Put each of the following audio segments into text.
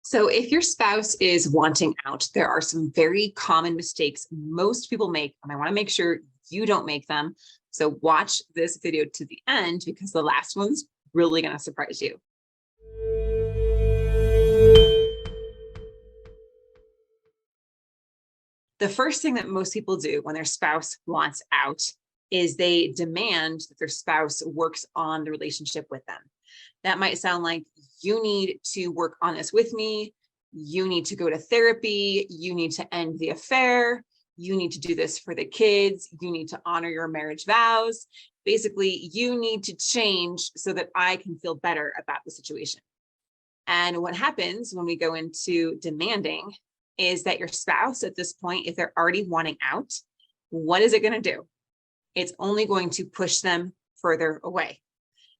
So if your spouse is wanting out, there are some very common mistakes most people make, and I want to make sure you don't make them. So watch this video to the end because the last one's really going to surprise you. The first thing that most people do when their spouse wants out is they demand that their spouse works on the relationship with them. That might sound like, you need to work on this with me. You need to go to therapy. You need to end the affair. You need to do this for the kids. You need to honor your marriage vows. Basically, you need to change so that I can feel better about the situation. And what happens when we go into demanding is that your spouse at this point, if they're already wanting out, what is it going to do? It's only going to push them further away.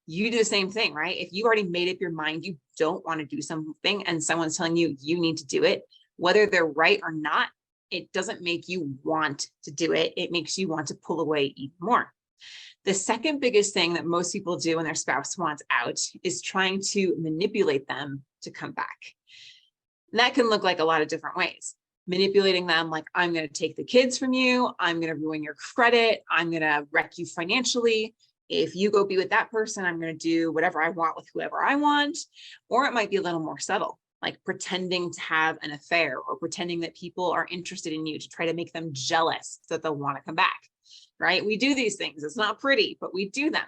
You do the same thing, right? If you already made up your mind, you don't want to do something and someone's telling you you need to do it, whether they're right or not, it doesn't make you want to do it. It makes you want to pull away even more. The second biggest thing that most people do when their spouse wants out is trying to manipulate them to come back. And that can look like a lot of different ways. Manipulating them like, I'm going to take the kids from you. I'm going to ruin your credit. I'm going to wreck you financially. If you go be with that person, I'm going to do whatever I want with whoever I want. Or it might be a little more subtle, like pretending to have an affair or pretending that people are interested in you to try to make them jealous so that they'll want to come back, right? We do these things. It's not pretty, but we do them.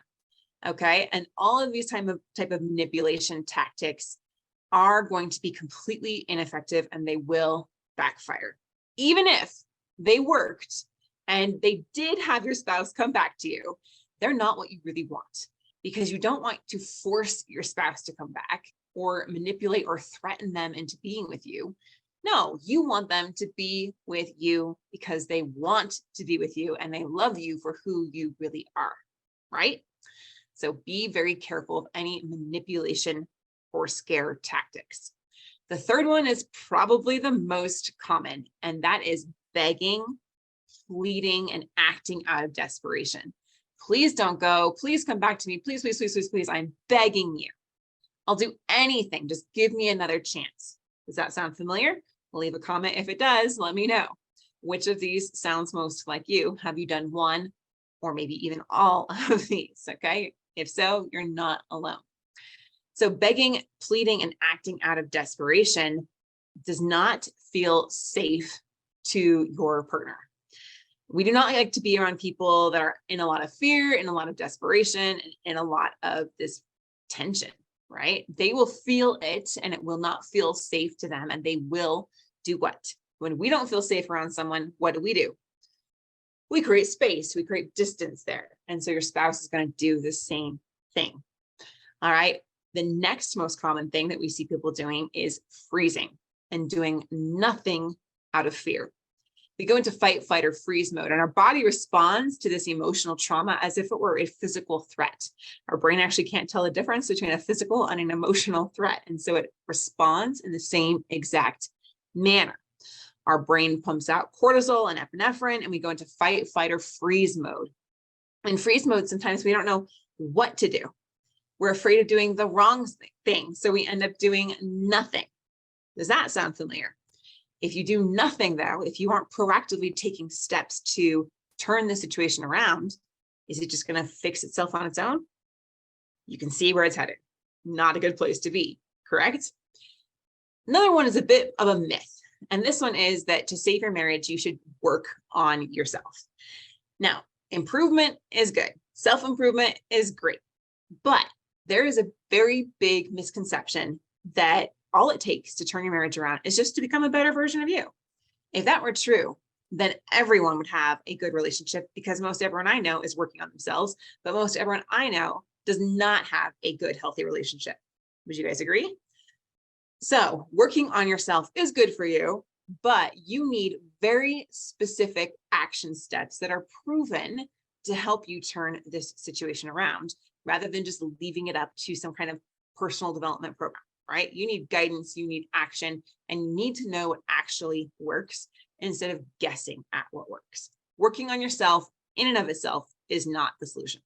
Okay. And all of these type of manipulation tactics are going to be completely ineffective and they will backfire. Even if they worked and they did have your spouse come back to you, they're not what you really want, because you don't want to force your spouse to come back or manipulate or threaten them into being with you. No, you want them to be with you because they want to be with you and they love you for who you really are, right? So be very careful of any manipulation or scare tactics. The third one is probably the most common, and that is begging, pleading, and acting out of desperation. Please don't go. Please come back to me. Please, please, please, please, please. I'm begging you. I'll do anything. Just give me another chance. Does that sound familiar? Leave a comment if it does. Let me know. Which of these sounds most like you? Have you done one or maybe even all of these? Okay. If so, you're not alone. So begging, pleading, and acting out of desperation does not feel safe to your partner. We do not like to be around people that are in a lot of fear, in a lot of desperation, and in a lot of this tension, right? They will feel it and it will not feel safe to them. And they will do what? When we don't feel safe around someone, what do? We create space, we create distance there. And so your spouse is going to do the same thing. All right. The next most common thing that we see people doing is freezing and doing nothing out of fear. We go into fight, flight, or freeze mode, and our body responds to this emotional trauma as if it were a physical threat. Our brain actually can't tell the difference between a physical and an emotional threat. And so it responds in the same exact manner. Our brain pumps out cortisol and epinephrine, and we go into fight, flight, or freeze mode. In freeze mode, sometimes we don't know what to do. We're afraid of doing the wrong thing, so we end up doing nothing. Does that sound familiar? If you do nothing, though, if you aren't proactively taking steps to turn the situation around, is it just going to fix itself on its own? You can see where it's headed. Not a good place to be, correct? Another one is a bit of a myth. And this one is that to save your marriage, you should work on yourself. Now, improvement is good. Self-improvement is great. But there is a very big misconception that all it takes to turn your marriage around is just to become a better version of you. If that were true, then everyone would have a good relationship, because most everyone I know is working on themselves, but most everyone I know does not have a good, healthy relationship. Would you guys agree? So working on yourself is good for you, but you need very specific action steps that are proven to help you turn this situation around, rather than just leaving it up to some kind of personal development program. Right? You need guidance, you need action, and you need to know what actually works instead of guessing at what works. Working on yourself in and of itself is not the solution.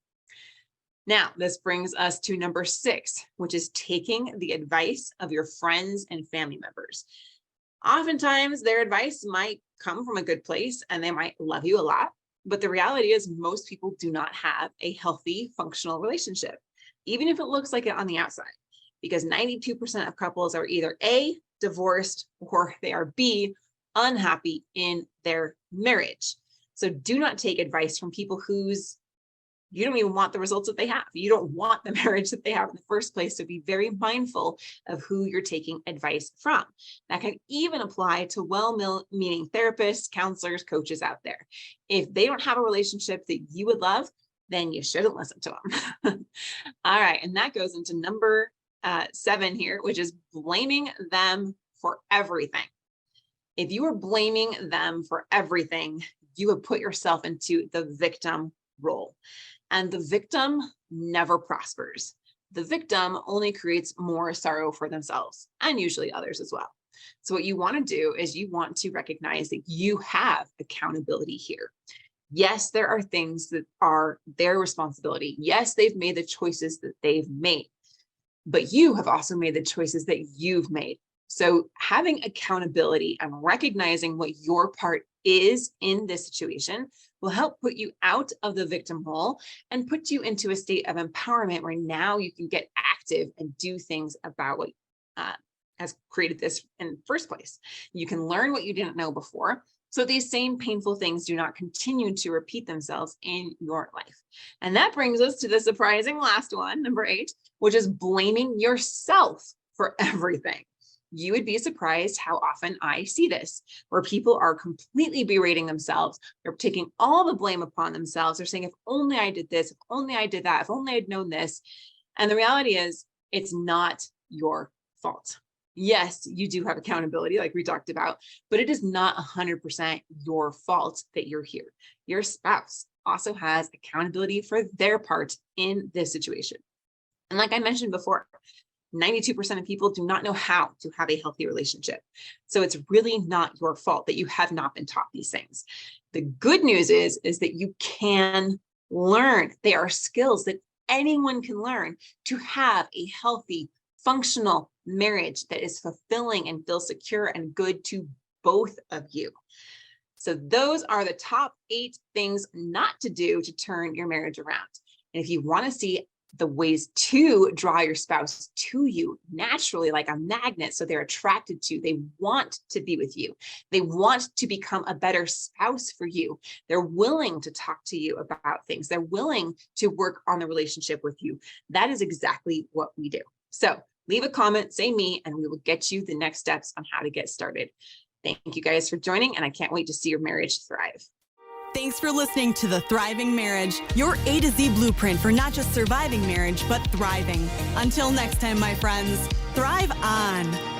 Now, this brings us to number 6, which is taking the advice of your friends and family members. Oftentimes, their advice might come from a good place and they might love you a lot. But the reality is most people do not have a healthy, functional relationship, even if it looks like it on the outside, because 92% of couples are either A, divorced, or they are B, unhappy in their marriage. So do not take advice from people whose you don't even want the results that they have. You don't want the marriage that they have in the first place. So be very mindful of who you're taking advice from. That can even apply to well-meaning therapists, counselors, coaches out there. If they don't have a relationship that you would love, then you shouldn't listen to them. All right. And that goes into number 7 here, which is blaming them for everything. If you are blaming them for everything, you have put yourself into the victim role. And the victim never prospers. The victim only creates more sorrow for themselves and usually others as well. So what you want to do is you want to recognize that you have accountability here. Yes, there are things that are their responsibility. Yes, they've made the choices that they've made, but you have also made the choices that you've made. So having accountability and recognizing what your part is in this situation will help put you out of the victim role and put you into a state of empowerment where now you can get active and do things about what has created this in the first place. You can learn what you didn't know before, so these same painful things do not continue to repeat themselves in your life. And that brings us to the surprising last one, number 8, which is blaming yourself for everything. You would be surprised how often I see this, where people are completely berating themselves. They're taking all the blame upon themselves. They're saying, if only I did this, if only I did that, if only I'd known this. And the reality is, it's not your fault. Yes, you do have accountability, like we talked about, but it is not 100% your fault that you're here. Your spouse also has accountability for their part in this situation. And like I mentioned before, 92% of people do not know how to have a healthy relationship. So it's really not your fault that you have not been taught these things. The good news is that you can learn. They are skills that anyone can learn to have a healthy, functional marriage that is fulfilling and feels secure and good to both of you. So those are the top 8 things not to do to turn your marriage around. And if you want to see the ways to draw your spouse to you naturally, like a magnet, so they're attracted to, they want to be with you. They want to become a better spouse for you. They're willing to talk to you about things. They're willing to work on the relationship with you. That is exactly what we do. So leave a comment, say me, and we will get you the next steps on how to get started. Thank you guys for joining, and I can't wait to see your marriage thrive. Thanks for listening to The Thriving Marriage, your A to Z blueprint for not just surviving marriage, but thriving. Until next time, my friends, thrive on.